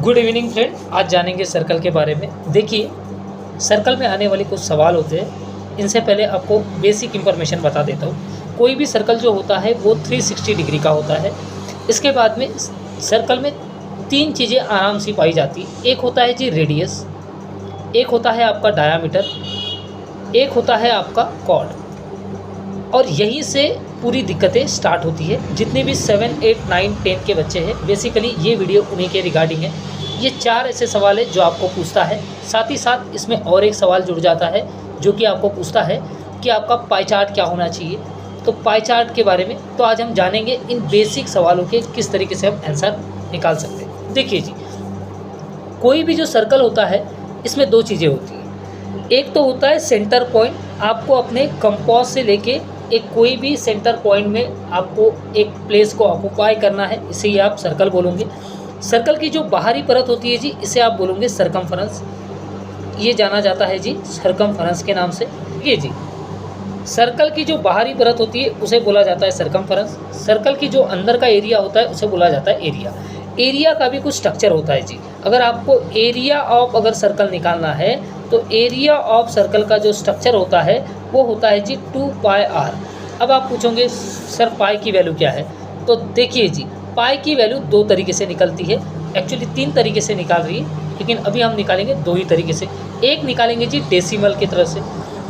Good evening friend, आज जानेंगे circle के बारे में। देखिए, सर्कल में आने वाले कुछ सवाल होते हैं। इनसे पहले आपको बेसिक इन्फॉर्मेशन बता देता हूँ। कोई भी सर्कल जो होता है वो 360 डिग्री का होता है। इसके बाद में सर्कल में तीन चीज़ें आराम से पाई जाती। एक होता है जी रेडियस, एक होता है आपका डायामीटर, एक होता है आपका कॉर्ड। और यहीं से पूरी दिक्कतें स्टार्ट होती है। जितने भी 7, 8, 9, 10 के बच्चे हैं, बेसिकली ये वीडियो उन्हीं के रिगार्डिंग है। ये 4 ऐसे सवाल है जो आपको पूछता है। साथ ही साथ इसमें और एक सवाल जुड़ जाता है जो कि आपको पूछता है कि आपका पाई चार्ट क्या होना चाहिए। तो पाई चार्ट के बारे में तो आज हम जानेंगे इन बेसिक सवालों के किस तरीके से हम आंसर निकाल सकते हैं। देखिए जी, कोई भी जो सर्कल होता है इसमें दो चीज़ें होती हैं। एक तो होता है सेंटर पॉइंट। आपको अपने कंपास से लेके एक कोई भी सेंटर पॉइंट में आपको एक प्लेस को ऑक्युपाई करना है, इसे ही आप सर्कल बोलोगे। सर्कल की जो बाहरी परत होती है जी, इसे आप बोलोगे सरकमफेरेंस। ये जाना जाता है जी सरकमफेरेंस के नाम से। ये जी सर्कल की जो बाहरी परत होती है उसे बोला जाता है सरकमफेरेंस। सर्कल की जो अंदर का एरिया होता है उसे बोला जाता है एरिया। एरिया का भी कुछ स्ट्रक्चर होता है जी। अगर आपको एरिया ऑफ अगर सर्कल निकालना है तो एरिया ऑफ सर्कल का जो स्ट्रक्चर होता है वो होता है जी 2πr। अब आप पूछोगे सर पाई की वैल्यू क्या है, तो देखिए जी पाई की वैल्यू दो तरीके से निकलती है। एक्चुअली 3 तरीके से निकाल रही है, लेकिन अभी हम निकालेंगे 2 ही तरीके से। एक निकालेंगे जी डेसिमल की तरफ से।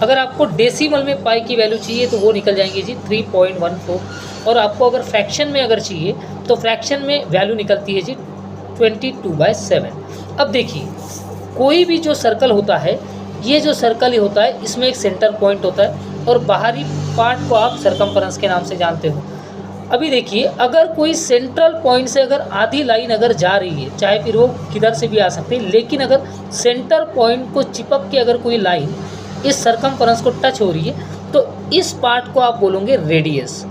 अगर आपको डेसिमल में पाई की वैल्यू चाहिए तो वो निकल जाएंगे जी 3.14। और आपको अगर फ्रैक्शन में अगर चाहिए तो फ्रैक्शन में वैल्यू निकलती है जी 22/7। अब देखिए, कोई भी जो सर्कल होता है, ये जो सर्कल ही होता है इसमें एक सेंटर पॉइंट होता है और बाहरी पार्ट को आप सरकमफेरेंस के नाम से जानते हो। अभी देखिए, अगर कोई सेंट्रल पॉइंट से अगर आधी लाइन अगर जा रही है, चाहे फिर वो किधर से भी आ सकती है, लेकिन अगर सेंटर पॉइंट को चिपक के अगर कोई लाइन इस सरकमफेरेंस को टच हो रही है तो इस पार्ट को आप बोलोगे रेडियस।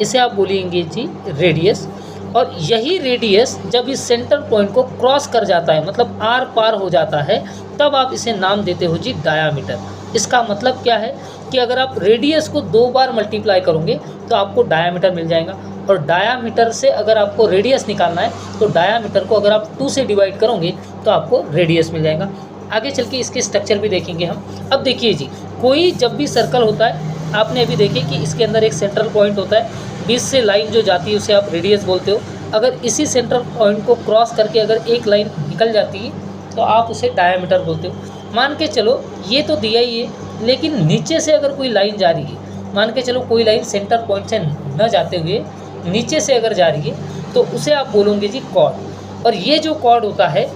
इसे आप बोलेंगे जी रेडियस। और यही रेडियस जब इस सेंटर पॉइंट को क्रॉस कर जाता है, मतलब आर पार हो जाता है, तब आप इसे नाम देते हो जी डायामीटर। इसका मतलब क्या है कि अगर आप रेडियस को 2 बार मल्टीप्लाई करोगे तो आपको डायामीटर मिल जाएगा। और डायामीटर से अगर आपको रेडियस निकालना है तो डायामीटर को अगर आप 2 से डिवाइड करोगे तो आपको रेडियस मिल जाएगा। आगे चल के इसके स्ट्रक्चर भी देखेंगे हम। अब देखिए जी, कोई जब भी सर्कल होता है, आपने अभी देखे कि इसके अंदर एक सेंट्रल पॉइंट होता है, बीच से लाइन जो जाती है उसे आप रेडियस बोलते हो। अगर इसी सेंट्रल पॉइंट को क्रॉस करके अगर एक लाइन निकल जाती है तो आप उसे डायामीटर बोलते हो। मान के चलो ये तो दिया ही है, लेकिन नीचे से अगर कोई लाइन जा रही है, मान के चलो कोई लाइन सेंटर पॉइंट से न जाते हुए नीचे से अगर जा रही है तो उसे आप बोलोगे जी कॉर्ड। और ये जो कॉर्ड होता है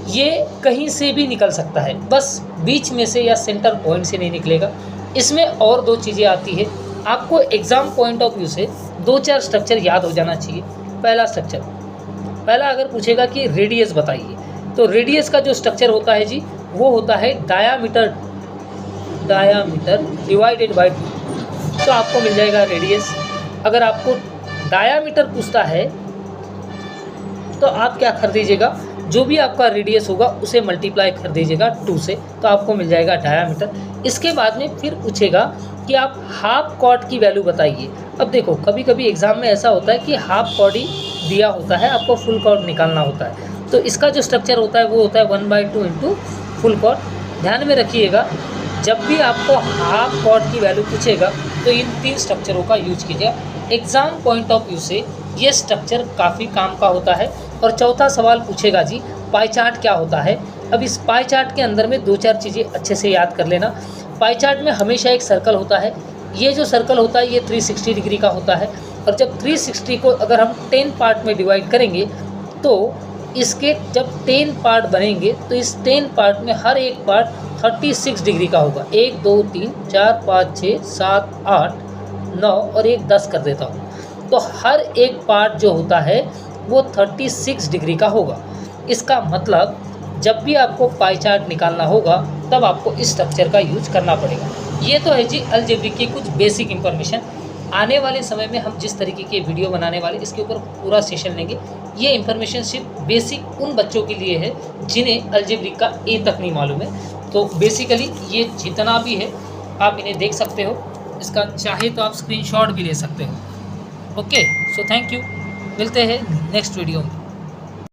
ये कहीं से भी निकल सकता है, बस बीच में से या सेंटर पॉइंट से नहीं निकलेगा। इसमें और 2 चीज़ें आती है। आपको एग्ज़ाम पॉइंट ऑफ व्यू से 2-4 स्ट्रक्चर याद हो जाना चाहिए। पहला अगर पूछेगा कि रेडियस बताइए, तो रेडियस का जो स्ट्रक्चर होता है जी वो होता है डायामीटर डिवाइडेड बाय 2। तो आपको मिल जाएगा रेडियस। अगर आपको डायामीटर पूछता है तो आप क्या कर दीजिएगा, जो भी आपका रेडियस होगा उसे मल्टीप्लाई कर दीजिएगा 2 से, तो आपको मिल जाएगा डायामीटर। इसके बाद में फिर पूछेगा कि आप हाफ कॉर्ड की वैल्यू बताइए। अब देखो, कभी कभी एग्ज़ाम में ऐसा होता है कि हाफ कॉर्ड ही दिया होता है, आपको फुल कॉर्ड निकालना होता है। तो इसका जो स्ट्रक्चर होता है वो होता है 1/2 इंटू फुल कॉर्ड। ध्यान में रखिएगा, जब भी आपको हाफ कॉर्ड की वैल्यू पूछेगा तो इन 3 स्ट्रक्चरों का यूज कीजिएगा। एग्ज़ाम पॉइंट ऑफ व्यू से ये स्ट्रक्चर काफ़ी काम का होता है। और चौथा सवाल पूछेगा जी पाई चार्ट क्या होता है। अब इस पाई चार्ट के अंदर में 2-4 चीज़ें अच्छे से याद कर लेना। पाई चार्ट में हमेशा एक सर्कल होता है। ये जो सर्कल होता है ये 360 डिग्री का होता है। और जब 360 को अगर हम 10 पार्ट में डिवाइड करेंगे तो इसके जब 10 पार्ट बनेंगे तो इस 10 पार्ट में हर एक पार्ट 36 डिग्री का होगा। 1 2 3 4 5 6 7 8 9 और 1 10 कर देता हूँ। तो हर एक पार्ट जो होता है वो 36 डिग्री का होगा। इसका मतलब जब भी आपको पाई चार्ट निकालना होगा तब आपको इस स्ट्रक्चर का यूज करना पड़ेगा। ये तो है जी अलजेब्रिक की कुछ बेसिक इन्फॉर्मेशन। आने वाले समय में हम जिस तरीके के वीडियो बनाने वाले इसके ऊपर पूरा सेशन लेंगे। ये इन्फॉर्मेशन सिर्फ बेसिक उन बच्चों के लिए है जिन्हें अलजेब्रिक का ए तक नहीं मालूम है। तो बेसिकली ये जितना भी है आप इन्हें देख सकते हो। इसका चाहे तो आप स्क्रीनशॉट भी ले सकते हो। Okay, so thank you. मिलते हैं नेक्स्ट वीडियो में।